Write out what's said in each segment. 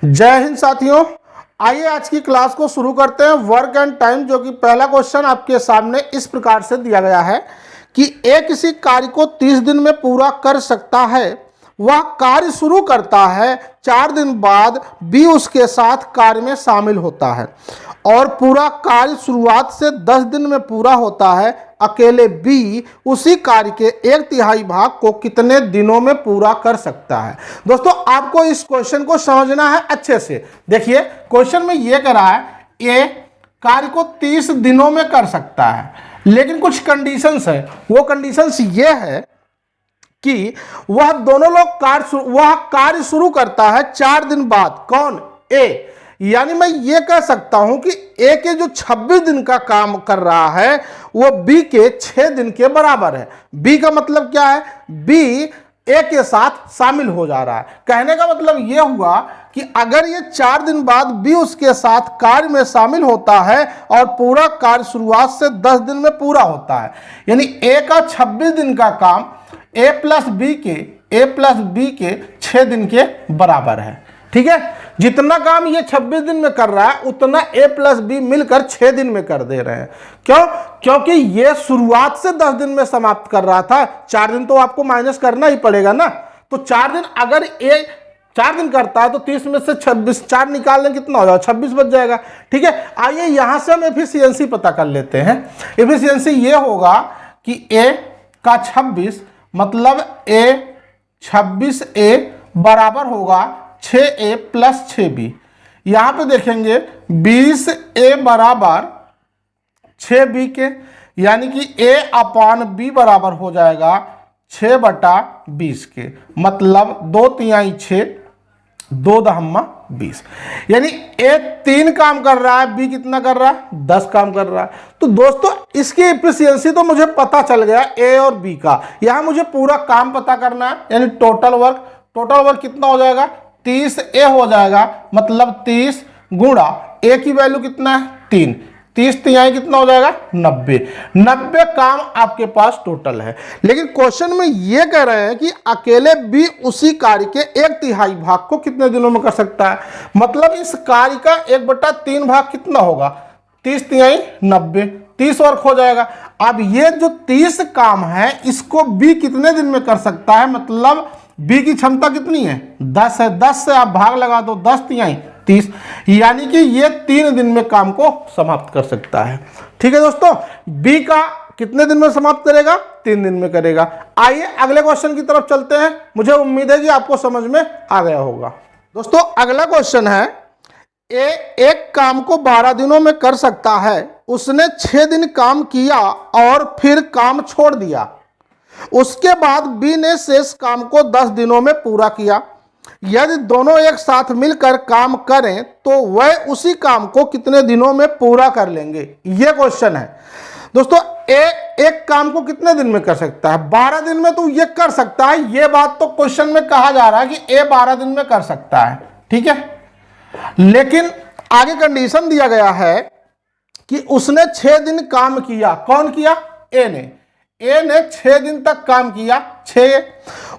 जय हिंद साथियों, आइए आज की क्लास को शुरू करते हैं। वर्क एंड टाइम, जो कि पहला क्वेश्चन आपके सामने इस प्रकार से दिया गया है कि ए किसी कार्य को 30 दिन में पूरा कर सकता है। वह कार्य शुरू करता है, 4 दिन बाद बी उसके साथ कार्य में शामिल होता है और पूरा कार्य शुरुआत से 10 दिन में पूरा होता है। अकेले बी उसी कार्य के 1/3 भाग को कितने दिनों में पूरा कर सकता है। दोस्तों, आपको इस क्वेश्चन को समझना है अच्छे से। देखिए, क्वेश्चन में यह कह रहा है ए कार्य को 30 दिनों में कर सकता है, लेकिन कुछ कंडीशंस है। वो कंडीशंस ये है कि वह दोनों लोग कार्य शुरू करता है 4 दिन बाद। कौन? ए। यानी मैं ये कह सकता हूं कि ए के जो 26 दिन का काम कर रहा है वो बी के 6 दिन के बराबर है। बी का मतलब क्या है? बी ए के साथ शामिल हो जा रहा है। कहने का मतलब यह हुआ कि अगर ये 4 दिन बाद बी उसके साथ कार्य में शामिल होता है और पूरा कार्य शुरुआत से 10 दिन में पूरा होता है, यानी ए का 26 दिन का काम ए प्लस बी के 6 दिन के बराबर है। ठीक है, जितना काम ये 26 दिन में कर रहा है उतना ए प्लस बी मिलकर 6 दिन में कर दे रहे हैं। क्यों? क्योंकि ये शुरुआत से 10 दिन में समाप्त कर रहा था। 4 दिन तो आपको माइनस करना ही पड़ेगा ना। तो 4 दिन, अगर ए 4 दिन करता है तो 30 में से 26, 4 निकाल लें, कितना हो जाएगा? 26 बच जाएगा। ठीक है, आइए यहां से हम एफिशिएंसी पता कर लेते हैं। एफिशिएंसी ये होगा कि ए का 26 मतलब ए 26A बराबर होगा 6A प्लस 6B। यहां पे देखेंगे 20A बराबर 6B के, यानी कि A अपान B बराबर हो जाएगा 6/20 के। मतलब 2×3 6, 2×20, यानी ए 3 काम कर रहा है, बी कितना कर रहा है? 10 काम कर रहा है। तो दोस्तों, इसकी एफिशिएंसी तो मुझे पता चल गया ए और बी का। यहां मुझे पूरा काम पता करना है, यानी टोटल वर्क कितना हो जाएगा? 30A हो जाएगा। मतलब 30 गुणा ए की वैल्यू कितना है? 3, 30×3 कितना हो जाएगा? 90 काम आपके पास टोटल है। लेकिन क्वेश्चन में ये कह रहे हैं कि अकेले बी उसी कार्य के 1/3 भाग को कितने दिनों में कर सकता है। मतलब इस कार्य का 1/3 भाग कितना होगा? 30×3 90, 30 वर्क हो जाएगा। अब ये जो 30 काम है इसको बी कितने दिन में कर सकता है? मतलब बी की क्षमता कितनी है? 10 है। 10 से आप भाग लगा दो, 10×3 30, यानी कि ये 3 दिन में काम को समाप्त कर सकता है। ठीक है दोस्तों, बी का कितने दिन में समाप्त करेगा? 3 दिन में करेगा। आइए अगले क्वेश्चन की तरफ चलते हैं। मुझे उम्मीद है कि आपको समझ में आ गया होगा। दोस्तों, अगला क्वेश्चन है, ए एक काम को 12 दिनों में कर सकता है। उसने 6 दिन काम किया और फिर काम छोड़ दिया। उसके बाद बी ने शेष काम को 10 दिनों में पूरा किया। यदि दोनों एक साथ मिलकर काम करें तो वह उसी काम को कितने दिनों में पूरा कर लेंगे? यह क्वेश्चन है। दोस्तों, ए एक काम को कितने दिन में कर सकता है? 12 दिन में तो ये कर सकता है। यह बात तो क्वेश्चन में कहा जा रहा है कि ए 12 दिन में कर सकता है। ठीक है, लेकिन आगे कंडीशन दिया गया है कि उसने 6 दिन काम किया। कौन किया? ए ने 6 दिन तक काम किया, 6।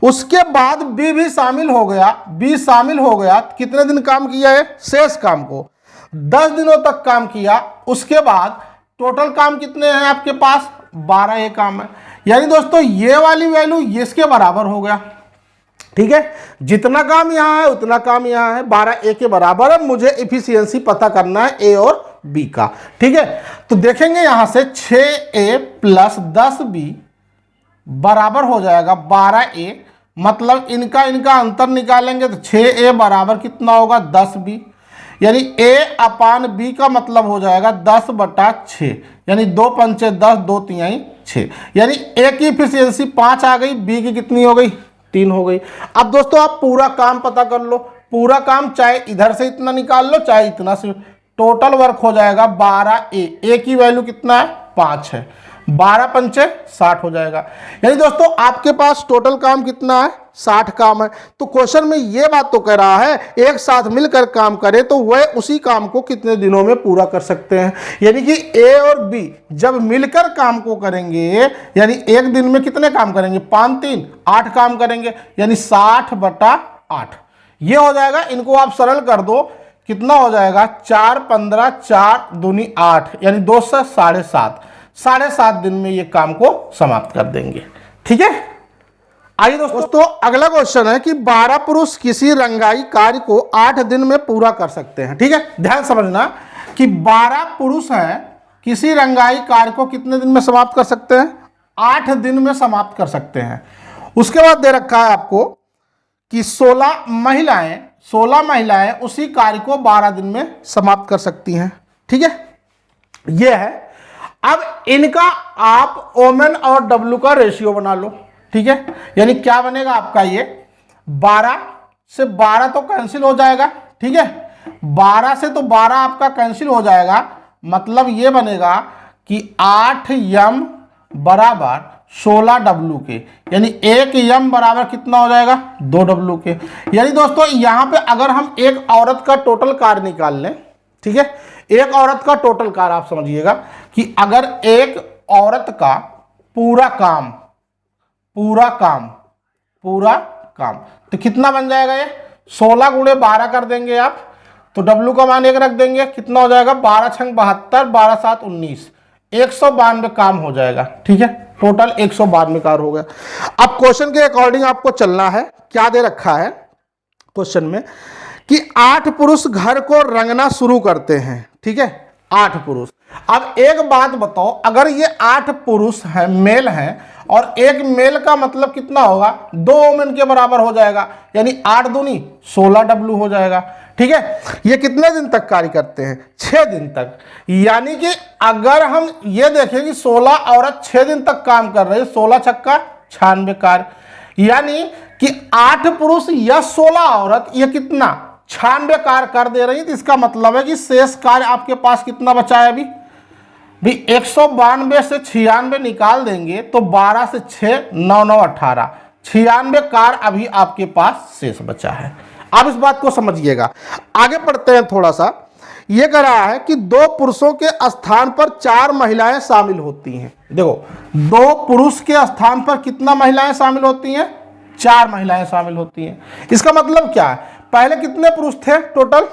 उसके बाद बी भी शामिल हो गया। बी शामिल हो गया, कितने दिन काम किया है? शेष काम को 10 दिनों तक काम किया। उसके बाद टोटल काम कितने हैं आपके पास? 12 काम है। यानी दोस्तों, ये वाली वैल्यू इसके बराबर हो गया। ठीक है, जितना काम यहां है उतना काम यहां है, 12A के बराबर है। मुझे एफिशिएंसी पता करना है ए और बी का। ठीक है, तो देखेंगे यहां से 6A प्लस 10B बराबर हो जाएगा 12A। मतलब इनका अंतर निकालेंगे तो 6A बराबर कितना होगा? 10B। यानी A अपान B का मतलब हो जाएगा 10/6, यानी 2×5 10, 2×3 6। यानी A की एफिशिएंसी 5 आ गई, B की कितनी हो गई? 3 हो गई। अब दोस्तों, आप पूरा काम पता कर लो। पूरा काम चाहे इधर से इतना निकाल लो चाहे इतना से, टोटल वर्क हो जाएगा 12A। ए की वैल्यू कितना है? 5 है। 12×5 60 हो जाएगा। यानी दोस्तों, आपके पास टोटल काम कितना है? 60 काम है। तो क्वेश्चन में यह बात तो कह रहा है एक साथ मिलकर काम करे तो वह उसी काम को कितने दिनों में पूरा कर सकते हैं। यानी कि ए और बी जब मिलकर काम को करेंगे, यानी एक दिन में कितने काम करेंगे? 5×3 8 काम करेंगे, यानी 60/8। ये हो जाएगा, इनको आप सरल कर दो, कितना हो जाएगा 4 15 4 दूनी 8, यानी 2 से 7.5 दिन में ये काम को समाप्त कर देंगे। ठीक है, आइए दोस्तों अगला क्वेश्चन है कि 12 पुरुष किसी रंगाई कार्य को 8 दिन में पूरा कर सकते हैं। ठीक है, ध्यान समझना कि 12 पुरुष हैं, किसी रंगाई कार्य को कितने दिन में समाप्त कर सकते हैं? 8 दिन में समाप्त कर सकते हैं। उसके बाद दे रखा है आपको कि 16 महिलाएं उसी कार्य को 12 दिन में समाप्त कर सकती हैं। ठीक है, यह है। अब इनका आप ओमेन और डब्लू का रेशियो बना लो। ठीक है, यानी क्या बनेगा आपका, ये 12 से 12 तो कैंसिल हो जाएगा। ठीक है, 12 से तो 12 आपका कैंसिल हो जाएगा, मतलब ये बनेगा कि 8 यम बराबर 16 डब्लू के, यानी 1 यम बराबर कितना हो जाएगा 2 डब्लू के। यानी दोस्तों यहां पे अगर हम एक औरत का टोटल कार्य निकाल लें, ठीक है, एक औरत का टोटल कार्य आप समझिएगा कि अगर एक औरत का पूरा काम तो कितना बन जाएगा, ये 16 गुणे 12 कर देंगे आप, तो डब्लू का मान 1 रख देंगे, कितना हो जाएगा 12 छंग 72, 12 7 19, 192 काम हो जाएगा। ठीक है, टोटल 192 कार्य हो गया। अब क्वेश्चन के अकॉर्डिंग आपको चलना है। क्या दे रखा है क्वेश्चन में कि 8 पुरुष घर को रंगना शुरू करते हैं। ठीक है, 8 पुरुष। अब एक बात बताओ, अगर ये 8 पुरुष हैं, मेल हैं, और एक मेल का मतलब कितना होगा 2 वोमेन के बराबर हो जाएगा, यानी 8 दूनी 16 डब्लू हो जाएगा। ठीक है, ये कितने दिन तक कार्य करते हैं? 6 दिन तक। यानी कि अगर हम ये देखें कि 16 औरत 6 दिन तक काम कर रही है, 16 छक्का 96 कार्य, यानी कि 8 पुरुष या 16 औरत ये कितना 96 कार्य कर दे रही है। तो इसका मतलब है कि शेष कार्य आपके पास कितना बचा है? अभी 192 से 96 निकाल देंगे तो 12 से 6 9 9 18, 96 कार्य अभी आपके पास शेष बचा है। आप इस बात को समझिएगा। आगे पढ़ते हैं थोड़ा सा। यह कह रहा है कि 2 पुरुषों के स्थान पर 4 महिलाएं शामिल होती हैं। देखो, 2 पुरुष के स्थान पर कितना महिलाएं शामिल होती हैं? 4 महिलाएं शामिल होती हैं। इसका मतलब क्या है? पहले कितने पुरुष थे टोटल?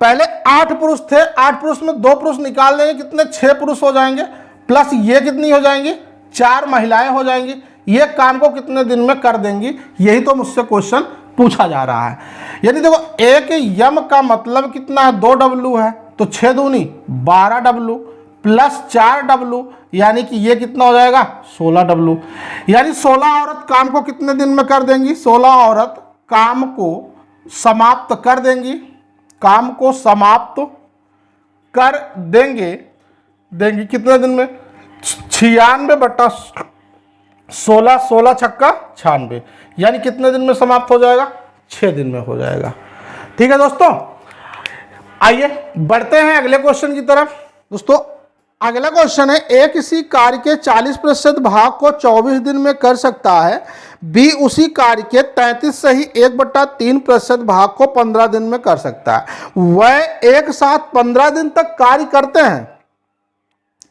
पहले 8 पुरुष थे। 8 पुरुष में 2 पुरुष निकाल देंगे, कितने 6 पुरुष हो जाएंगे, प्लस ये कितनी हो जाएंगी 4 महिलाएं हो जाएंगी। ये काम को कितने दिन में कर देंगी? यही तो मुझसे क्वेश्चन पूछा जा रहा है। यानी देखो, एक यम का मतलब कितना है 2 डब्लू है, तो 6 दूनी 12 डब्लू प्लस 4 डब्लू, यानी कि ये कितना हो जाएगा 16 डब्लू। यानी 16 औरत काम को कितने दिन में कर देंगी? 16 औरत काम को समाप्त कर देंगी, काम को समाप्त कर देंगे कितने दिन में? 96 बटा 16, 16 छक्का 96, यानी कितने दिन में समाप्त हो जाएगा? 6 दिन में हो जाएगा। ठीक है दोस्तों, आइए बढ़ते हैं अगले क्वेश्चन की तरफ। दोस्तों अगला क्वेश्चन है, ए किसी कार्य के 40% भाग को 24 दिन में कर सकता है, बी उसी कार्य के 33 से ही 1/3% भाग को 15 दिन में कर सकता है। वह एक साथ 15 दिन तक कार्य करते हैं।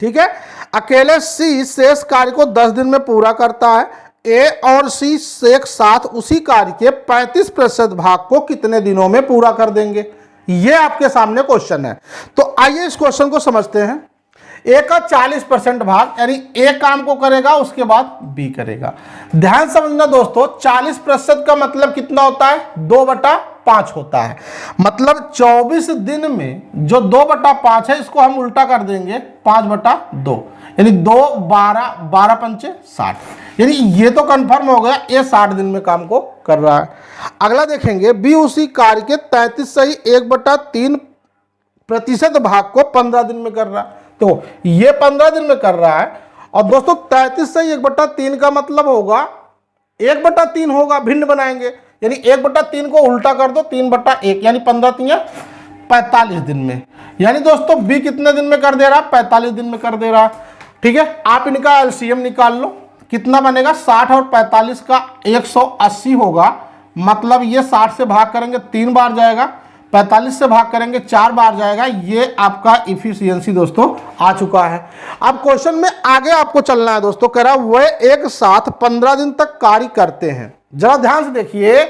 ठीक है, अकेले सी शेष कार्य को 10 दिन में पूरा करता है। ए और सी एक साथ उसी कार्य के 35% भाग को कितने दिनों में पूरा कर देंगे? ये आपके सामने क्वेश्चन है। तो आइए इस क्वेश्चन को समझते हैं। ए का 40% भाग, यानी ए काम को करेगा, उसके बाद बी करेगा। ध्यान समझना दोस्तों, 40% का मतलब कितना होता है? 2/5 होता है। मतलब 24 दिन में जो 2/5 है, इसको हम उल्टा कर देंगे 5/2, यानी 2 12 12 पंचे 60। यानी ये तो कंफर्म हो गया, ये 60 दिन में काम को कर रहा है। अगला देखेंगे, बी उसी कार्य के 33 से ही 1/3% भाग को 15 दिन में कर रहा है। तो ये 15 दिन में कर रहा है। और दोस्तों 33 से 1/3 का मतलब होगा 1/3 होगा, भिन्न बनाएंगे, यानी 1/3 को उल्टा कर दो 3/1, यानी 15 3 45 दिन में। यानी दोस्तों बी कितने दिन में कर दे रहा? 45 दिन में कर दे रहा। ठीक है, आप इनका एलसीएम निकाल लो, कितना बनेगा? 60 और 45 का 180 होगा। मतलब ये 60 से भाग करेंगे 3 बार जाएगा, 45 से भाग करेंगे 4 बार जाएगा। ये आपका इफिशियंसी दोस्तों आ चुका है। अब क्वेश्चन में आगे आपको चलना है दोस्तों। कह रहा वह एक साथ 15 दिन तक कार्य करते हैं। जरा ध्यान से देखिए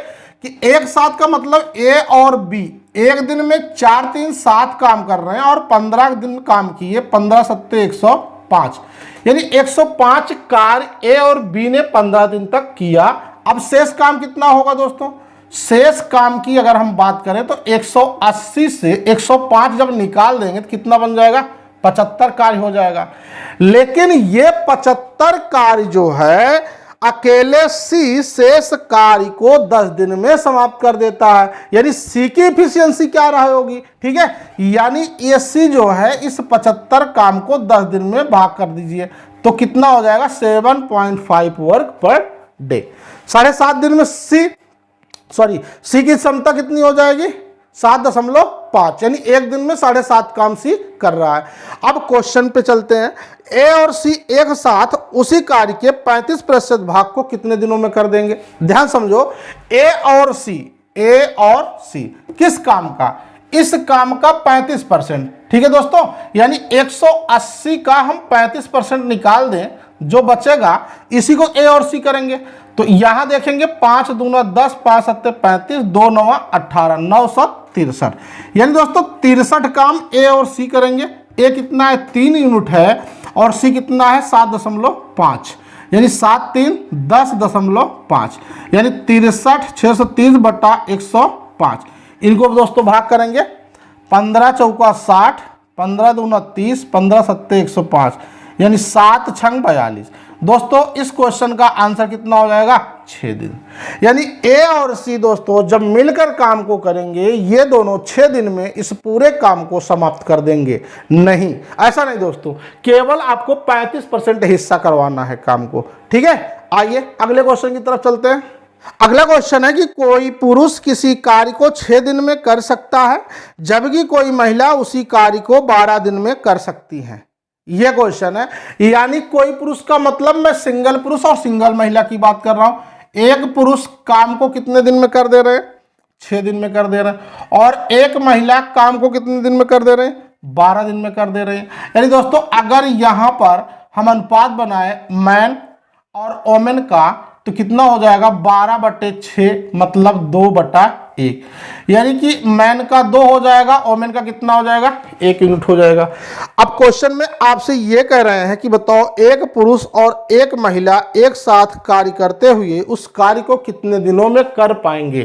कि एक साथ का मतलब ए और बी एक दिन में 4 3 7 काम कर रहे हैं और 15 दिन काम किए, 15 सत्ते 105, यानी 105 कार्य ए और बी ने 15 दिन तक किया। अब शेष काम कितना होगा दोस्तों? शेष काम की अगर हम बात करें तो 180 से 105 जब निकाल देंगे तो कितना बन जाएगा? 75 कार्य हो जाएगा। लेकिन ये 75 कार्य जो है अकेले सी शेष कार्य को 10 दिन में समाप्त कर देता है, यानी सी की इफिशियंसी क्या रहा होगी? ठीक है, यानी ये सी जो है इस 75 काम को 10 दिन में भाग कर दीजिए तो कितना हो जाएगा? 7.5 वर्क पर डे। 7.5 दिन में सी की क्षमता कितनी हो जाएगी? 7.5, यानी एक दिन में 7.5 काम सी कर रहा है। अब क्वेश्चन पे चलते हैं। ए और सी एक साथ उसी कार्य के 35% भाग को कितने दिनों में कर देंगे? ध्यान समझो, ए और सी किस काम का? इस काम का 35%। ठीक है दोस्तों, यानी 180 का हम 35% निकाल दें, जो बचेगा इसी को ए और सी करेंगे। तो यहां देखेंगे 5 दूना 10, 5 सत्ते 35, 2 9 18, 963, यानी दोस्तों 63 काम ए और सी करेंगे। ए कितना है? 3 यूनिट है और सी कितना है? 7.5, यानी 7 3 10.5, यानी 63 630 बटा 105। इनको दोस्तों भाग करेंगे, 15 चौका 60, 15 दूना 30, 15 सत्ते 105, यानी 7 छंग 42। दोस्तों इस क्वेश्चन का आंसर कितना हो जाएगा? 6 दिन। यानी ए और सी दोस्तों जब मिलकर काम को करेंगे ये दोनों 6 दिन में इस पूरे काम को समाप्त कर देंगे। नहीं, ऐसा नहीं दोस्तों, केवल आपको 35% हिस्सा करवाना है काम को। ठीक है, आइए अगले क्वेश्चन की तरफ चलते हैं। अगला क्वेश्चन है कि कोई पुरुष किसी कार्य को 6 दिन में कर सकता है जबकि कोई महिला उसी कार्य को 12 दिन में कर सकती है। यह क्वेश्चन है, यानी कोई पुरुष का मतलब मैं सिंगल पुरुष और सिंगल महिला की बात कर रहा हूं। एक पुरुष काम को कितने दिन में कर दे रहे हैं? 6 दिन में कर दे रहे हैं। और एक महिला काम को कितने दिन में कर दे रहे हैं? 12 दिन में कर दे रहे हैं। यानी दोस्तों अगर यहां पर हम अनुपात बनाए मैन और वोमेन का तो कितना हो जाएगा? 12/6 मतलब 2/1, यानी कि मैन का 2 हो जाएगा, वोमेन का कितना हो जाएगा? 1 यूनिट हो जाएगा। अब क्वेश्चन में आपसे ये कह रहे हैं कि बताओ एक पुरुष और एक महिला एक साथ कार्य करते हुए उस कार्य को कितने दिनों में कर पाएंगे।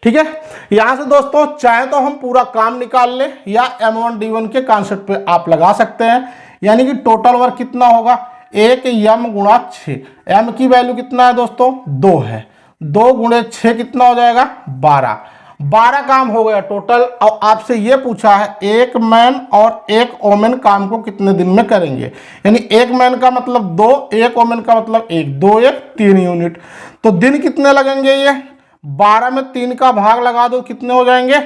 ठीक है, यहां से दोस्तों चाहे तो हम पूरा काम निकाल लें या M1D1 के कॉन्सेप्ट पे आप लगा सकते हैं, यानी कि टोटल वर्क कितना होगा? 1 m गुणा 6। m की वैल्यू कितना है दोस्तों? 2 है। 2 गुणे 6 कितना हो जाएगा? 12 काम हो गया टोटल। और आपसे ये पूछा है एक मैन और एक वोमेन काम को कितने दिन में करेंगे, यानी एक मैन का मतलब 2, एक वोमेन का मतलब 1, 2 1 3 यूनिट। तो दिन कितने लगेंगे? ये 12 में 3 का भाग लगा दो, कितने हो जाएंगे?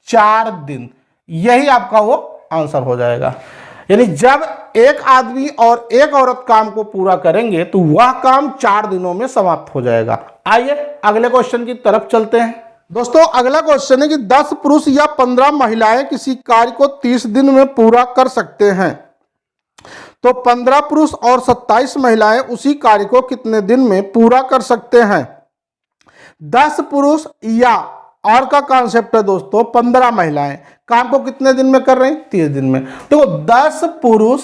4 दिन। यही आपका वो आंसर हो जाएगा। यानी जब एक आदमी और एक औरत काम को पूरा करेंगे तो वह काम 4 दिनों में समाप्त हो जाएगा। आइए अगले क्वेश्चन की तरफ चलते हैं। दोस्तों अगला क्वेश्चन है कि 10 पुरुष या 15 महिलाएं किसी कार्य को 30 दिन में पूरा कर सकते हैं, तो 15 पुरुष और 27 महिलाएं उसी कार्य को कितने दिन में पूरा कर सकते हैं? 10 पुरुष या और का कॉन्सेप्ट है दोस्तों 15 महिलाएं काम को कितने दिन में कर रहे हैं? 30 दिन में। देखो 10 पुरुष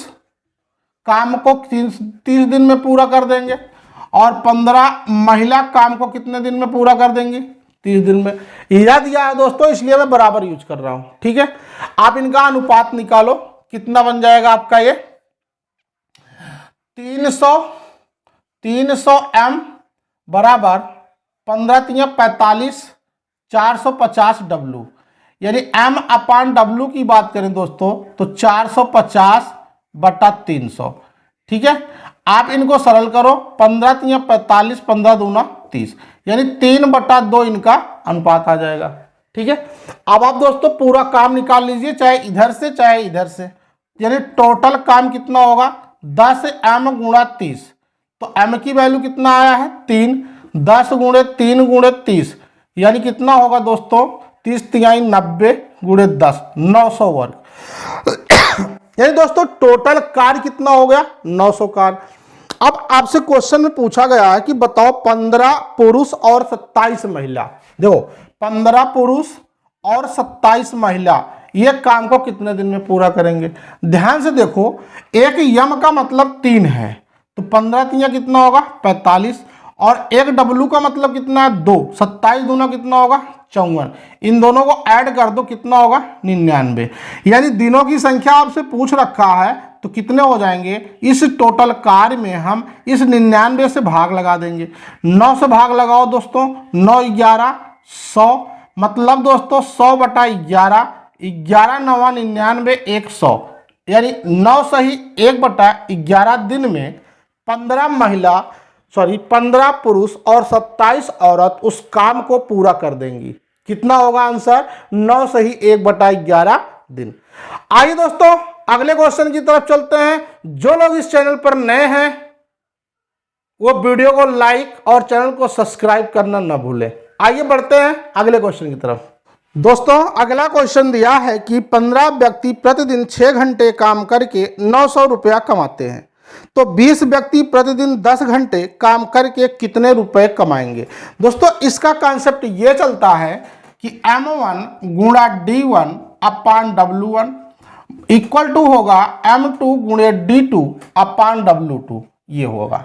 काम को 30 दिन में पूरा कर देंगे और 15 महिला काम को कितने दिन में पूरा कर देंगी? 30 दिन में। याद दिया है दोस्तों, इसलिए मैं बराबर यूज कर रहा हूं। ठीक है, आप इनका अनुपात निकालो, कितना बन जाएगा आपका? ये 300 m बराबर 15 3 45 450 W, यानी M/W की बात करें दोस्तों तो 450/300। ठीक है, आप इनको सरल करो, 15 3 45, 15 दूना 30, यानी 3/2 इनका अनुपात आ जाएगा। ठीक है, अब आप दोस्तों पूरा काम निकाल लीजिए, चाहे इधर से चाहे इधर से, यानी टोटल काम कितना होगा? 10 m गुणा 30, तो m की वैल्यू कितना आया है? 3। 10 गुणे 3 गुणे 30, यानी कितना होगा दोस्तों? 30 तिहाई 90 गुणे 10, 900 वर्ग। यानी दोस्तों टोटल कार्य कितना हो गया? 900 कार्य। अब आपसे क्वेश्चन में पूछा गया है कि बताओ 15 पुरुष और 27 महिला, देखो 15 पुरुष और 27 महिला ये काम को कितने दिन में पूरा करेंगे। ध्यान से देखो, एक यम का मतलब 3 है, तो 15 तिया कितना होगा 45, और एक डब्लू का मतलब कितना है 2, 27 दूना कितना होगा 54, इन दोनों को ऐड कर दो कितना होगा 99। यानी दिनों की संख्या आपसे पूछ रखा है तो कितने हो जाएंगे, इस टोटल कार्य में हम इस 99 से भाग लगा देंगे। 9 से भाग लगाओ दोस्तों, 9 11 100, मतलब दोस्तों 100 बटा 11, 11 9 99 100, यानी 9 सही 1 बटा 11 दिन में 15 पुरुष और 27 औरत उस काम को पूरा कर देंगी। कितना होगा आंसर, 9 सही 1 बटा 11 दिन। आइए दोस्तों अगले क्वेश्चन की तरफ चलते हैं। जो लोग इस चैनल पर नए हैं वो वीडियो को लाइक और चैनल को सब्सक्राइब करना न भूलें। आइए बढ़ते हैं अगले क्वेश्चन की तरफ। दोस्तों अगला क्वेश्चन दिया है कि 15 व्यक्ति प्रतिदिन 6 घंटे काम करके 900 रुपया कमाते हैं, तो 20 व्यक्ति प्रतिदिन 10 घंटे काम करके कितने रुपए कमाएंगे। दोस्तों इसका कॉन्सेप्ट ये चलता है कि M1 गुणा D1 upon W1 equal to होगा M2 गुणे D2 अपान W2, ये होगा।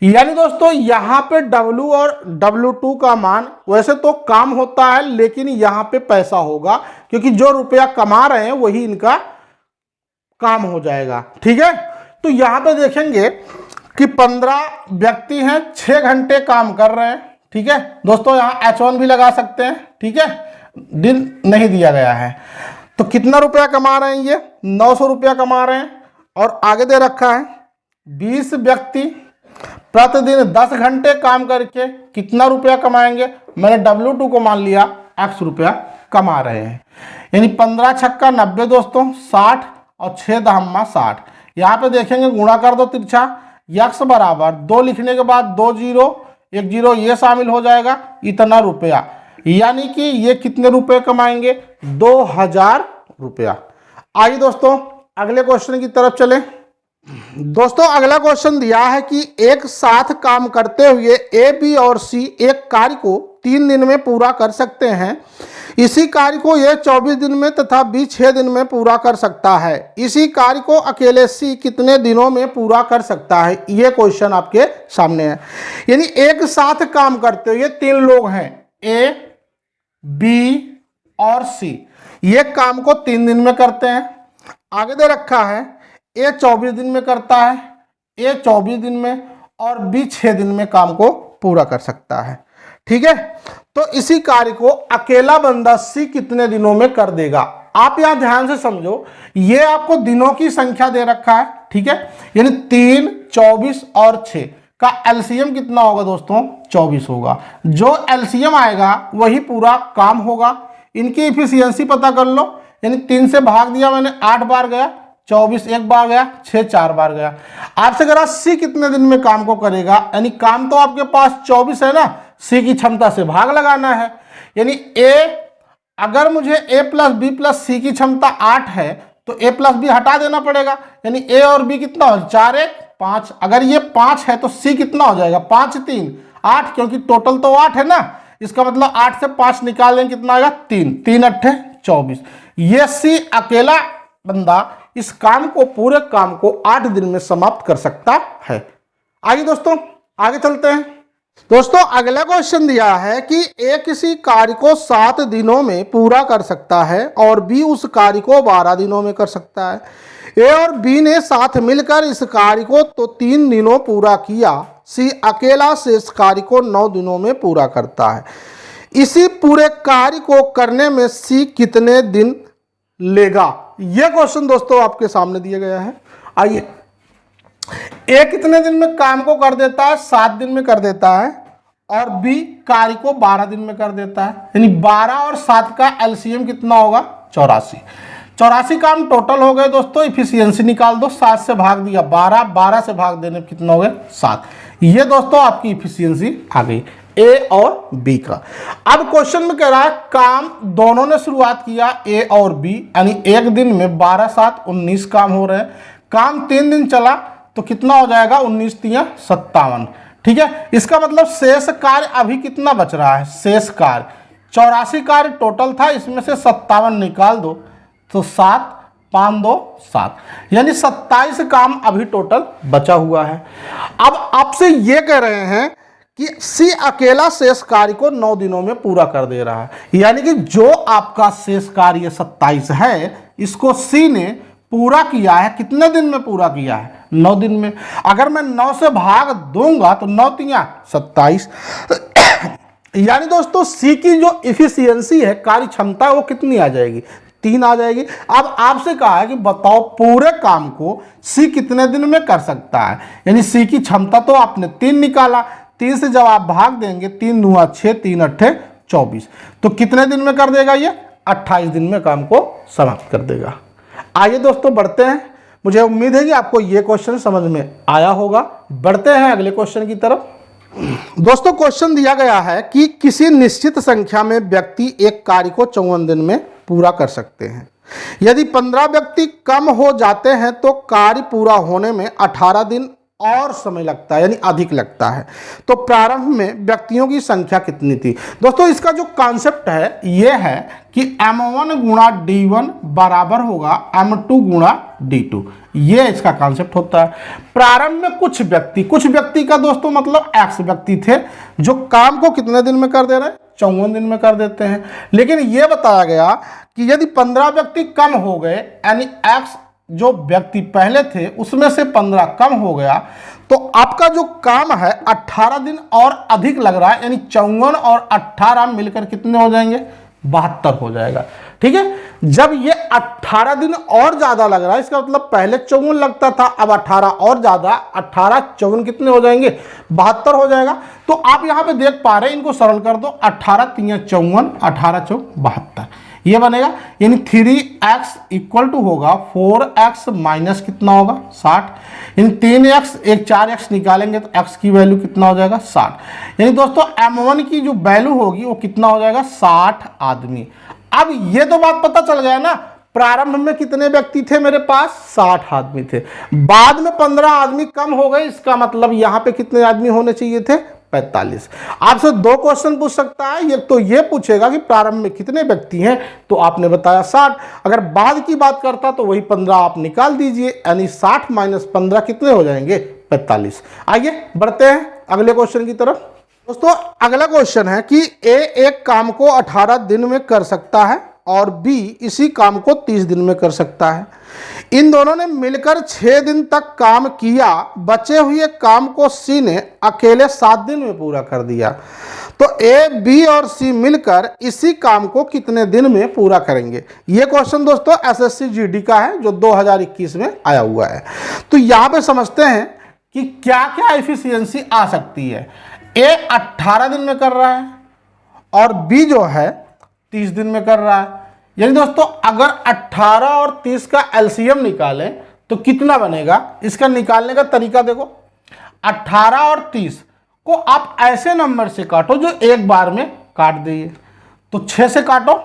यानी दोस्तों यहाँ पे W और W2 का मान, वैसे तो काम होता है लेकिन यहाँ पे पैसा होगा, क्योंकि जो रुपया कमा रहे हैं वही इनका काम हो जाएगा। ठीक है, तो यहाँ पे देखेंगे कि 15 व्यक्ति हैं, 6 घंटे काम कर रहे हैं। ठीक है दोस्तों, यहाँ H1 भी लगा सकते हैं। ठीक है, दिन नहीं दिया गया है, तो कितना रुपया कमा रहे हैं, ये 900 रुपया कमा रहे हैं। और आगे दे रखा है 20 व्यक्ति प्रतिदिन 10 घंटे काम करके कितना रुपया कमाएंगे। मैंने W2 को मान लिया X रुपया कमा रहे हैं, यानी 15 छक्का 90 दोस्तों 60 और 6 दहम्मा 60। यहाँ पे देखेंगे गुणा कर दो तिरछा, यक्स बराबर 2 लिखने के बाद 2 0 1 0 ये शामिल हो जाएगा, इतना रुपया, यानी कि ये कितने रुपए कमाएंगे 2000 रुपया। आइए दोस्तों अगले क्वेश्चन की तरफ चले। दोस्तों अगला क्वेश्चन दिया है कि एक साथ काम करते हुए ए, बी और सी एक कार्य को 3 दिन में पूरा कर सकते हैं। इसी कार्य को ये 24 दिन में तथा बी 6 दिन में पूरा कर सकता है। इसी कार्य को अकेले सी कितने दिनों में पूरा कर सकता है, ये क्वेश्चन आपके सामने है। यानी एक साथ काम करते हुए 3 लोग हैं, ए, बी और सी, ये काम को 3 दिन में करते हैं। आगे दे रखा है ए 24 दिन में करता है, ए 24 दिन में, और बी 6 दिन में काम को पूरा कर सकता है। ठीक है, तो इसी कार्य को अकेला बंदा सी कितने दिनों में कर देगा। आप यहां ध्यान से समझो, ये आपको दिनों की संख्या दे रखा है। ठीक है, यानी 3, 24 और 6 का एलसीएम कितना होगा दोस्तों 24 होगा। जो एलसीएम आएगा वही पूरा काम होगा। इनकी इफिशियंसी पता कर लो, यानी 3 से भाग दिया मैंने 8 बार गया, 24 1 बार गया, 6 4 बार गया। आपसे करा सी कितने दिन में काम को करेगा, यानी काम तो आपके पास 24 है ना, सी की क्षमता से भाग लगाना है। यानी ए, अगर मुझे ए प्लस बी प्लस सी की क्षमता 8 है तो ए प्लस बी हटा देना पड़ेगा, यानी ए और बी कितना हो 4 1 5। अगर ये 5 है तो सी कितना हो जाएगा 5 3 8, क्योंकि टोटल तो 8 है ना, इसका मतलब 8 से 5 निकालें कितना आएगा 3 3 8 24। ये सी अकेला बंदा इस काम को, पूरे काम को 8 दिन में समाप्त कर सकता है। आइए दोस्तों आगे चलते हैं। दोस्तों अगला क्वेश्चन दिया है कि ए किसी कार्य को 7 दिनों में पूरा कर सकता है और बी उस कार्य को 12 दिनों में कर सकता है। ए और बी ने साथ मिलकर इस कार्य को तो 3 दिनों पूरा किया, सी अकेला से इस कार्य को 9 दिनों में पूरा करता है। इसी पूरे कार्य को करने में सी कितने दिन लेगा, यह क्वेश्चन दोस्तों आपके सामने दिया गया है। आइए, ए कितने दिन में काम को कर देता है 7 दिन में कर देता है, और बी कार्य को 12 दिन में कर देता है। यानी 12 और 7 का एलसीएम कितना होगा 84। 84 काम टोटल हो गए दोस्तों। इफिशियंसी निकाल दो, 7 से भाग दिया 12, 12 से भाग देने कितना हो गए 7। ये दोस्तों आपकी इफिशियंसी आ गई ए और बी का। अब क्वेश्चन में कह रहा है काम दोनों ने शुरुआत किया ए और बी, यानी एक दिन में 12 7 19 काम हो रहे हैं। काम 3 दिन चला तो कितना हो जाएगा 19 तिया 57। ठीक है, इसका मतलब शेष कार्य अभी कितना बच रहा है, शेष कार्य 84 कार्य टोटल था, इसमें से 57 निकाल दो तो 7 5 2 7, यानी 27 काम अभी टोटल बचा हुआ है। अब आपसे ये कह रहे हैं कि सी अकेला शेष कार्य को 9 दिनों में पूरा कर दे रहा है, यानी कि जो आपका शेष कार्य 27 है इसको सी ने पूरा किया है, कितने दिन में पूरा किया है, 9 दिन में। अगर मैं 9 से भाग दूंगा तो 9 तिया 27, यानी दोस्तों सी की जो इफिशियंसी है, कार्य क्षमता, वो कितनी आ जाएगी, 3 आ जाएगी। अब आपसे कहा है कि बताओ पूरे काम को सी कितने दिन में कर सकता है, यानी सी की क्षमता तो आपने 3 निकाला, 3 से जब आप भाग देंगे 3 दूना 6 3 8 24, तो कितने दिन में कर देगा ये, 28 दिन में काम को समाप्त कर देगा। आइए दोस्तों बढ़ते हैं, मुझे उम्मीद है कि आपको ये क्वेश्चन समझ में आया होगा। बढ़ते हैं अगले क्वेश्चन की तरफ। दोस्तों क्वेश्चन दिया गया है कि किसी निश्चित संख्या में व्यक्ति एक कार्य को 54 दिन में पूरा कर सकते हैं। यदि 15 व्यक्ति कम हो जाते हैं तो कार्य पूरा होने में 18 दिन और समय लगता है, यानी अधिक लगता है। तो प्रारंभ में व्यक्तियों की संख्या कितनी थी। दोस्तों इसका जो कॉन्सेप्ट है ये है कि m1 गुणा d1 बराबर होगा m2 गुणा d2, ये इसका कॉन्सेप्ट होता है। प्रारंभ में कुछ व्यक्ति का दोस्तों मतलब x व्यक्ति थे जो काम को कितने दिन में कर दे रहे हैं, 54 दिन में कर देते हैं। लेकिन यह बताया गया कि यदि 15 व्यक्ति कम हो गए, यानी x जो व्यक्ति पहले थे उसमें से 15 कम हो गया, तो आपका जो काम है 18 दिन और अधिक लग रहा है, यानी 54 और 18 मिलकर कितने हो जाएंगे, 72 हो जाएगा। ठीक है, जब ये 18 दिन और ज्यादा लग रहा है, इसका मतलब पहले 54 लगता था, अब 18 और ज्यादा, 18 54 कितने हो जाएंगे, 72 हो जाएगा। तो आप यहां पे देख पा रहे हैं, इनको सरल कर दो, 18 3 54, 18 4 72, ये बनेगा, यानी 3x इक्वल टू होगा 4x माइनस कितना होगा 60, यानी 3x एक 4x निकालेंगे तो x की वैल्यू कितना हो जाएगा 60, यानी दोस्तों m1 की जो वैल्यू होगी वो कितना हो जाएगा 60 आदमी। अब ये तो बात पता चल गया ना, प्रारंभ में कितने व्यक्ति थे मेरे पास, 60 आदमी थे, बाद में 15 आदमी कम हो गए, इसका मतलब यहां पे कितने आदमी होने चाहिए थे, 45। आपसे 2 क्वेश्चन पूछ सकता है, एक तो ये पूछेगा कि प्रारंभ में कितने व्यक्ति हैं, तो आपने बताया 60, अगर बाद की बात करता तो वही 15 आप निकाल दीजिए, यानी 60 माइनस 15 कितने हो जाएंगे, 45। आइए बढ़ते हैं अगले क्वेश्चन की तरफ। दोस्तों अगला क्वेश्चन है कि ए एक काम को 18 दिन में कर सकता है और बी इसी काम को 30 दिन में कर सकता है। इन दोनों ने मिलकर 6 दिन तक काम किया, बचे हुए काम को सी ने अकेले 7 दिन में पूरा कर दिया। तो ए बी और सी मिलकर इसी काम को कितने दिन में पूरा करेंगे। ये क्वेश्चन दोस्तों एसएससी जीडी का है जो 2021 में आया हुआ है। तो यहां पे समझते हैं कि क्या क्या एफिशिएंसी आ सकती है। ए 18 दिन में कर रहा है और बी जो है 30 दिन में कर रहा है, यानी दोस्तों अगर 18 और 30 का एलसीएम निकालें तो कितना बनेगा, इसका निकालने का तरीका देखो, 18 और 30 को आप ऐसे नंबर से काटो जो एक बार में काट दिए, तो 6 से काटो,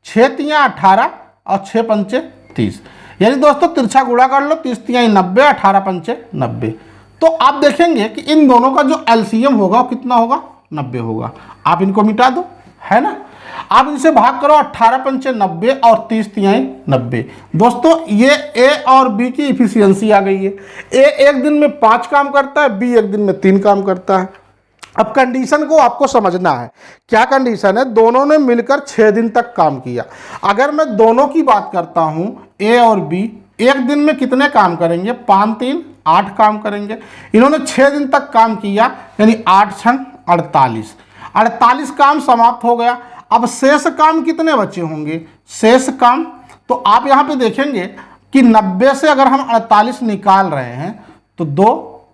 6 तिया 18 और 6 पंचे 30, यानी दोस्तों तिरछा गुणा कर लो, 30 तिया 90, 18 पंचे 90। तो आप देखेंगे कि इन दोनों का जो एलसीएम होगा वो कितना होगा, 90 होगा। आप इनको मिटा दो, है ना, आप इनसे भाग करो, 18 पंचे 90 और 30 तिहाई 90। दोस्तों ये ए और बी की इफिशियंसी आ गई है। ए एक दिन में 5 काम करता है, बी एक दिन में 3 काम करता है। अब कंडीशन को आपको समझना है, क्या कंडीशन है, दोनों ने मिलकर 6 दिन तक काम किया। अगर मैं दोनों की बात करता हूं, ए और बी एक दिन में कितने काम करेंगे, 5 3 8 काम करेंगे। इन्होंने 6 दिन तक काम किया, यानी 8 6 48, 48 काम समाप्त हो गया। अब शेष काम कितने बचे होंगे, शेष काम तो आप यहां पे देखेंगे कि 90 से अगर हम 48 निकाल रहे हैं तो 2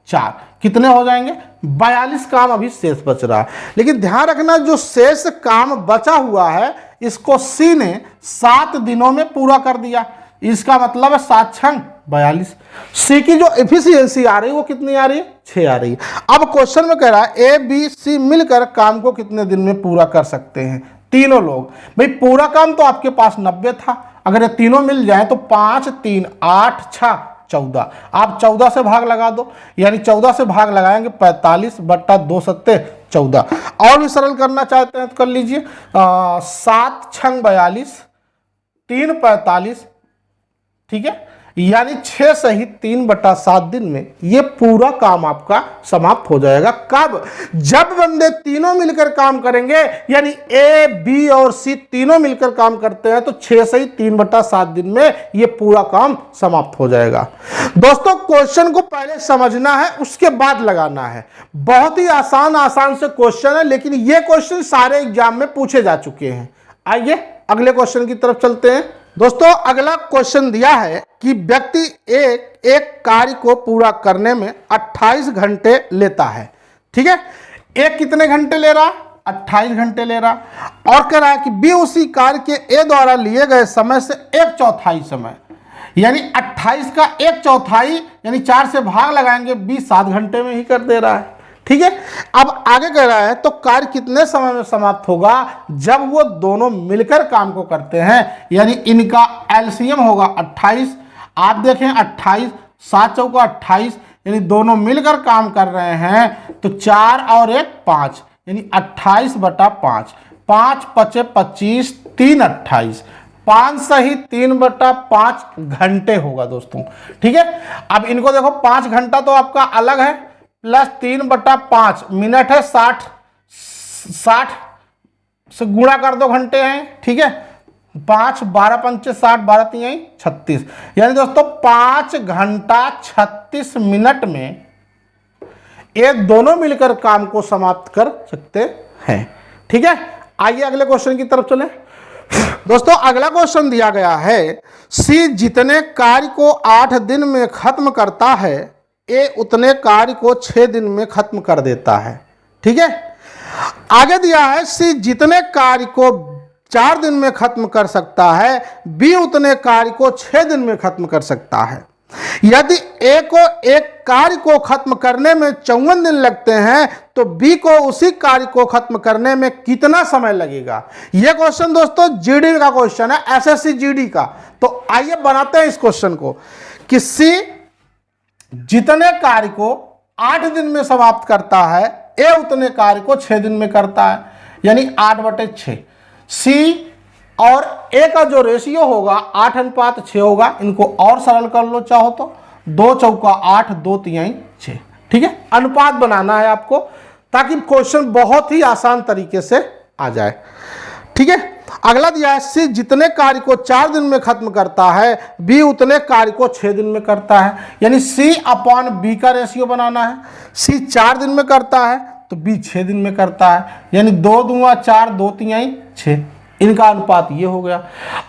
4 कितने हो जाएंगे, 42 काम अभी शेष बच रहा है। लेकिन ध्यान रखना जो शेष काम बचा हुआ है इसको सी ने 7 दिनों में पूरा कर दिया, इसका मतलब है 7 6 42। सी की जो एफिशिएंसी आ रही है वो कितनी आ रही है, 6 आ रही है। अब क्वेश्चन में कह रहा है ए बी सी मिलकर काम को कितने दिन में पूरा कर सकते हैं, तीनों लोग। भाई पूरा काम तो आपके पास 90 था, अगर ये तीनों मिल जाए तो 5 3 8 6 14। आप 14 से भाग लगा दो, यानी 14 से भाग लगाएंगे 45 बट्टा 2 सत्ते 14। और भी सरल करना चाहते हैं तो कर लीजिए, 7 छंग 42, 3 45, ठीक है, यानी 6 सहित 3 बटा 7 दिन में ये पूरा काम आपका समाप्त हो जाएगा। कब? जब बंदे तीनों मिलकर काम करेंगे, यानी ए बी और सी तीनों मिलकर काम करते हैं तो 6 सहित 3 बटा 7 दिन में ये पूरा काम समाप्त हो जाएगा। दोस्तों क्वेश्चन को पहले समझना है, उसके बाद लगाना है। बहुत ही आसान से क्वेश्चन है, लेकिन ये क्वेश्चन सारे एग्जाम में पूछे जा चुके हैं। आइए अगले क्वेश्चन की तरफ चलते हैं। दोस्तों अगला क्वेश्चन दिया है कि व्यक्ति एक कार्य को पूरा करने में 28 घंटे लेता है, ठीक है। एक कितने घंटे ले रहा? 28 घंटे ले रहा। और कह रहा है कि बी उसी कार्य के ए द्वारा लिए गए समय से 1/4 समय, यानी 28 का 1/4 यानी 4 से भाग लगाएंगे, बी 7 घंटे में ही कर दे रहा है, ठीक है। अब आगे कह रहा है तो कार्य कितने समय में समाप्त होगा? जब वो दोनों मिलकर काम को करते हैं, यानी इनका एलसीएम होगा 28। आप देखें 28, 7 चौका 28, यानी दोनों मिलकर काम कर रहे हैं तो 4 और 1 5, यानी 28 बटा 5, 5 पचे 25, 3 28, 5 सहित 3 बटा 5 घंटे होगा दोस्तों, ठीक है। अब इनको देखो 5 घंटा तो आपका अलग है, प्लस 3 बटा 5 मिनट है, 60 से गुणा कर दो घंटे हैं, ठीक है। 5 12 पंचे 60, 12 3 36, यानी दोस्तों 5 घंटा 36 मिनट में ये दोनों मिलकर काम को समाप्त कर सकते हैं, ठीक है। आइए अगले क्वेश्चन की तरफ चलें। दोस्तों अगला क्वेश्चन दिया गया है, सी जितने कार्य को 8 दिन में खत्म करता है, ए उतने कार्य को 6 दिन में खत्म कर देता है, ठीक है। आगे दिया है सी जितने कार्य को 4 दिन में खत्म कर सकता है, बी उतने कार्य को 6 दिन में खत्म कर सकता है। यदि ए को एक कार्य को खत्म करने में 54 दिन लगते हैं तो बी को उसी कार्य को खत्म करने में कितना समय लगेगा? यह क्वेश्चन दोस्तों जीडी का क्वेश्चन है, एसएससी जीडी का। तो आइए बनाते हैं इस क्वेश्चन को कि सी जितने कार्य को 8 दिन में समाप्त करता है, ए उतने कार्य को 6 दिन में करता है, यानी 8/6। सी और ए का जो रेशियो होगा 8:6 होगा। इनको और सरल कर लो चाहो तो, 2 चौका 8, 2 तिहाई 6, ठीक है। अनुपात बनाना है आपको ताकि क्वेश्चन बहुत ही आसान तरीके से आ जाए, ठीक है। अगला दिया है सी जितने कार्य को 4 दिन में खत्म करता है, बी उतने कार्य को 6 दिन में करता है, यानी सी अपॉन बी का रेशियो बनाना है। सी 4 दिन में करता है तो बी 6 दिन में करता है, यानी 2 दूंगा 4, 2 तिहाई 6, इनका अनुपात ये हो गया।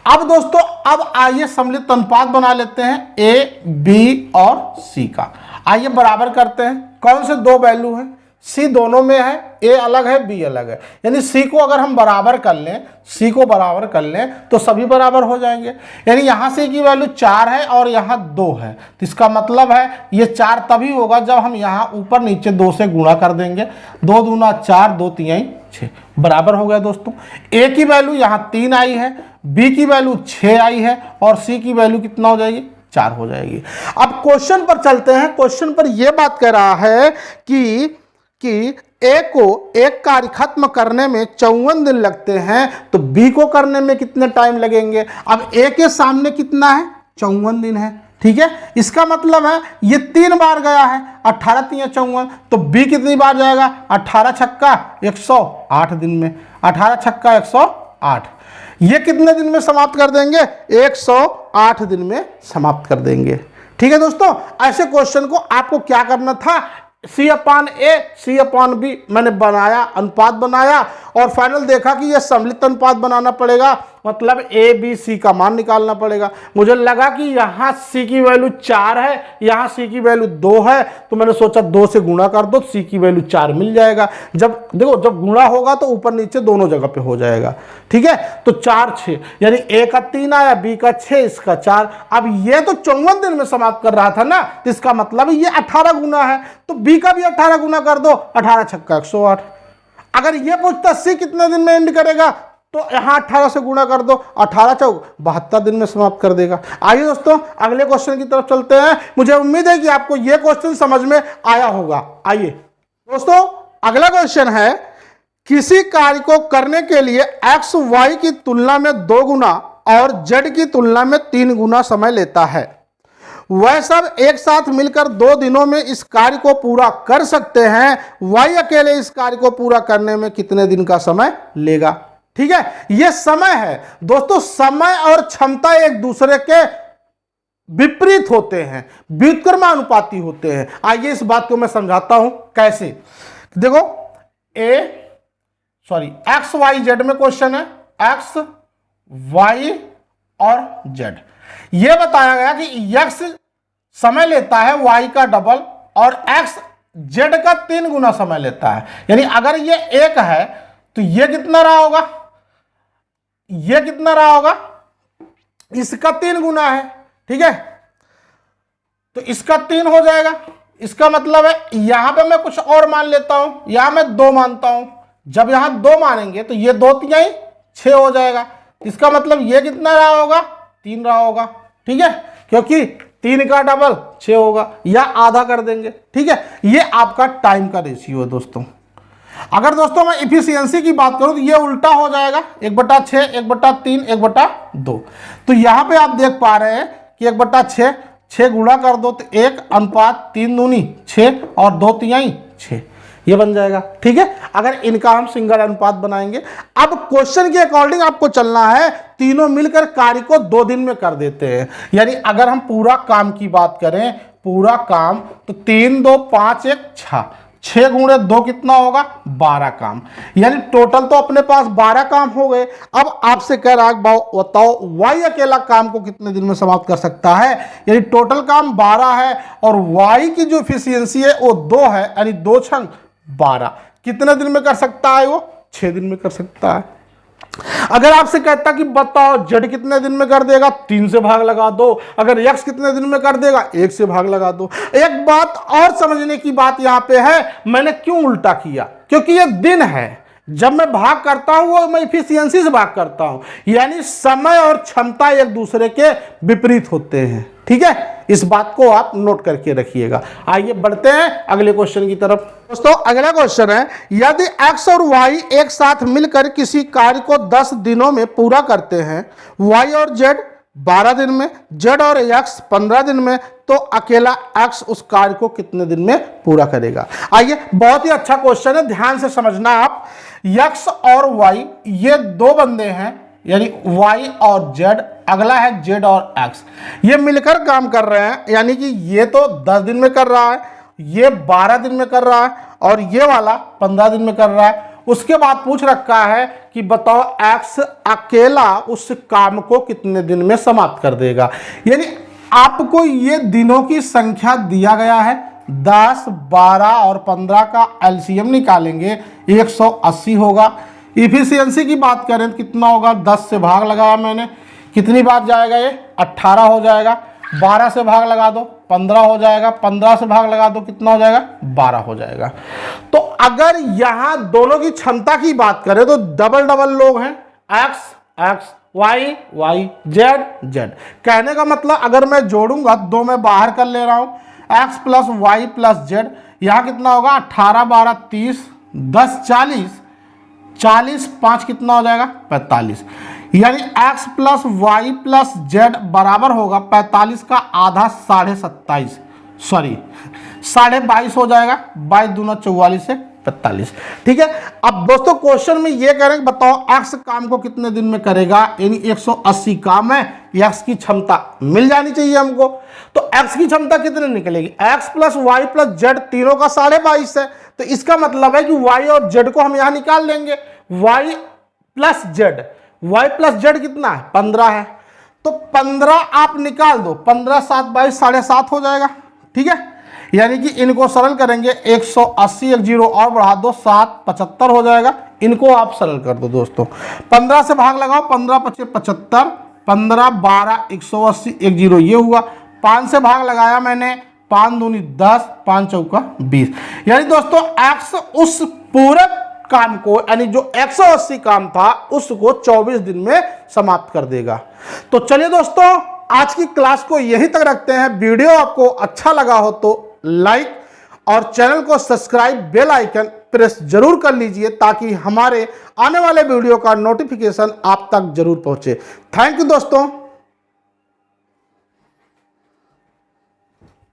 अब दोस्तों अब आइए सम्मिलित अनुपात बना लेते हैं ए बी और सी का। आइए बराबर करते हैं। कौन से 2 वैल्यू हैं? सी दोनों में है, ए अलग है, बी अलग है, यानी सी को अगर हम बराबर कर लें, सी को बराबर कर लें तो सभी बराबर हो जाएंगे। यानी यहाँ सी की वैल्यू 4 है और यहाँ 2 है, तो इसका मतलब है ये 4 तभी होगा जब हम यहाँ ऊपर नीचे 2 से गुणा कर देंगे। 2 दूना 4, 2 तिहाई 6, बराबर हो गया दोस्तों। ए की वैल्यू यहाँ 3 आई है, बी की वैल्यू 6 आई है और सी की वैल्यू कितना हो जाएगी? 4 हो जाएगी। अब क्वेश्चन पर चलते हैं। क्वेश्चन पर यह बात कह रहा है कि ए को एक कार्य खत्म करने में 54 दिन लगते हैं, तो बी को करने में कितने टाइम लगेंगे? अब ए के सामने कितना है? 54 दिन है, ठीक है। इसका मतलब है ये 3 बार गया है, 18 तिहाई 54, तो बी कितनी बार जाएगा? 18 छक्का 108 दिन में, 18 छक्का 108। ये कितने दिन में समाप्त कर देंगे? 108 दिन में समाप्त कर देंगे, ठीक है दोस्तों। ऐसे क्वेश्चन को आपको क्या करना था? सी अपॉन ए, सी अपॉन बी मैंने बनाया, अनुपात बनाया और फाइनल देखा कि यह सम्मिलित अनुपात बनाना पड़ेगा, मतलब ए बी सी का मान निकालना पड़ेगा। मुझे लगा कि यहाँ सी की वैल्यू 4 है, यहाँ सी की वैल्यू 2 है, तो मैंने सोचा 2 से गुणा कर दो, सी की वैल्यू 4 मिल जाएगा। जब देखो जब गुणा होगा तो ऊपर नीचे दोनों जगह पे हो जाएगा, ठीक है। तो 4 6, यानी ए का 3 आया, बी का 6, इसका 4। अब ये तो 54 दिन में समाप्त कर रहा था ना, तो इसका मतलब ये 18 गुना है, तो बी का भी 18 गुना कर दो, 18 छक्का 108। अगर ये पूछता सी कितने दिन में एंड करेगा तो यहाँ 18 से गुणा कर दो, 18 चौक 72 दिन में समाप्त कर देगा। आइए दोस्तों अगले क्वेश्चन की तरफ चलते हैं। मुझे उम्मीद है कि आपको यह क्वेश्चन समझ में आया होगा। आइए दोस्तों अगला क्वेश्चन है, किसी कार्य को करने के लिए x y की तुलना में 2 गुना और z की तुलना में 3 गुना समय लेता है, वह सब एक साथ मिलकर 2 दिनों में इस कार्य को पूरा कर सकते हैं, y अकेले इस कार्य को पूरा करने में कितने दिन का समय लेगा। ठीक है, यह समय है दोस्तों। समय और क्षमता एक दूसरे के विपरीत होते हैं, व्युत्क्रमानुपाती होते हैं। आइए इस बात को मैं समझाता हूं कैसे। देखो एक्स वाई जेड में क्वेश्चन है, एक्स वाई और जेड। यह बताया गया कि एक्स समय लेता है वाई का डबल और एक्स जेड का 3 गुना समय लेता है। यानी अगर यह 1 है तो यह कितना रहा होगा, यह कितना रहा होगा, इसका 3 गुना है। ठीक है, तो इसका 3 हो जाएगा। इसका मतलब है यहां पे मैं कुछ और मान लेता हूं, यहां मैं 2 मानता हूं। जब यहां 2 मानेंगे तो ये 2 तिहाई 6 हो जाएगा। इसका मतलब ये कितना रहा होगा, 3 रहा होगा। ठीक है, क्योंकि 3 का डबल 6 होगा, या आधा कर देंगे। ठीक है, ये आपका टाइम का रेशियो है दोस्तों। अगर दोस्तों मैं इफिशियंसी की बात करूं तो ये उल्टा हो जाएगा, 1/6, 1/3, 1/2। तो यहां पे आप देख पा रहे हैं कि 1/6, 6 गुणा कर दो तो 1:3 दूनी 6 और 2 तिहाई 6, ये बन जाएगा। ठीक है, अगर इनका हम सिंगल अनुपात बनाएंगे। अब क्वेश्चन के अकॉर्डिंग आपको चलना है, तीनों मिलकर कार्य को 2 दिन में कर देते हैं। यानी अगर हम पूरा काम की बात करें, पूरा काम, तो 3 2 5 1 6, 6 गुणे 2 कितना होगा, 12 काम। यानी टोटल तो अपने पास 12 काम हो गए। अब आपसे कह रहा है बताओ y अकेला काम को कितने दिन में समाप्त कर सकता है। यानी टोटल काम 12 है और y की जो एफिशिएंसी है वो 2 है, यानी 2 छंग 12। कितने दिन में कर सकता है वो, 6 दिन में कर सकता है। अगर आपसे कहता कि बताओ जेड कितने दिन में कर देगा, 3 से भाग लगा दो। अगर एक्स कितने दिन में कर देगा, 1 से भाग लगा दो। एक बात और समझने की बात यहां पे है, मैंने क्यों उल्टा किया, क्योंकि ये दिन है। जब मैं भाग करता हूं वो मैं इफिशियंसी से भाग करता हूं, यानी समय और क्षमता एक दूसरे के विपरीत होते हैं। ठीक है, इस बात को आप नोट करके रखिएगा। आइए बढ़ते हैं अगले क्वेश्चन की तरफ। दोस्तों अगला क्वेश्चन है, यदि x और y एक साथ मिलकर किसी कार्य को 10 दिनों में पूरा करते हैं, y और z 12 दिन में, z और x 15 दिन में, तो अकेला x उस कार्य को कितने दिन में पूरा करेगा। आइए, बहुत ही अच्छा क्वेश्चन है, ध्यान से समझना आप। x और y ये 2 बंदे हैं, यानी y और z, अगला है z और x। ये मिलकर काम कर रहे हैं, यानी कि ये तो 10 दिन में कर रहा है, ये 12 दिन में कर रहा है और ये वाला 15 दिन में कर रहा है। उसके बाद पूछ रखा है कि बताओ x अकेला उस काम को कितने दिन में समाप्त कर देगा। यानी आपको ये दिनों की संख्या दिया गया है, 10, 12 और 15 का एलसीएम निकालेंगे, 180 होगा। इफिशियंसी की बात करें तो कितना होगा, 10 से भाग लगाया मैंने, कितनी बार जाएगा ये, 18 हो जाएगा। 12 से भाग लगा दो, 15 हो जाएगा। 15 से भाग लगा दो, कितना हो जाएगा, 12 हो जाएगा। तो अगर यहां दोनों की क्षमता की बात करें तो डबल लोग हैं, X X, Y Y, Z Z. कहने का मतलब अगर मैं जोड़ूंगा, 2 मैं बाहर कर ले रहा हूं, X plus Y plus Z, यहां कितना होगा, 18 12 30, 10 40, 40 5 कितना हो जाएगा, 45। यानी x plus Y plus Z बराबर होगा 45 का आधा 27.5, सॉरी 22.5 हो जाएगा। 22 दूना 44 से 45। ठीक है, अब दोस्तों क्वेश्चन में ये कह रहे हैं बताओ x काम को कितने दिन में करेगा, यानी 180 काम है, x की क्षमता मिल जानी चाहिए हमको। तो x की क्षमता कितने निकलेगी, x plus Y plus Z तीनों का 22.5 है। तो इसका मतलब है कि y और z को हम यहां निकाल लेंगे, y plus Z, y plus Z कितना है, 15 है। तो 15 आप निकाल दो, 15 7 22 7.5 हो जाएगा। ठीक है, यानी कि इनको सरल करेंगे, 180 एक 0 और बढ़ा दो, 7 75 हो जाएगा। इनको आप सरल कर दो दोस्तों, 15 से भाग लगाओ, 15 5 75, 15 12 180 एक 0 ये हुआ। 5 से भाग लगाया मैंने, 5 दूनी 10, 5 चौका 20। यानी दोस्तों x उस पूरे काम को, यानी जो 180 काम था उसको 24 दिन में समाप्त कर देगा। तो चलिए दोस्तों, आज की क्लास को यहीं तक रखते हैं। वीडियो आपको अच्छा लगा हो तो लाइक और चैनल को सब्सक्राइब, बेल आइकन प्रेस जरूर कर लीजिए ताकि हमारे आने वाले वीडियो का नोटिफिकेशन आप तक जरूर पहुंचे। थैंक यू दोस्तों।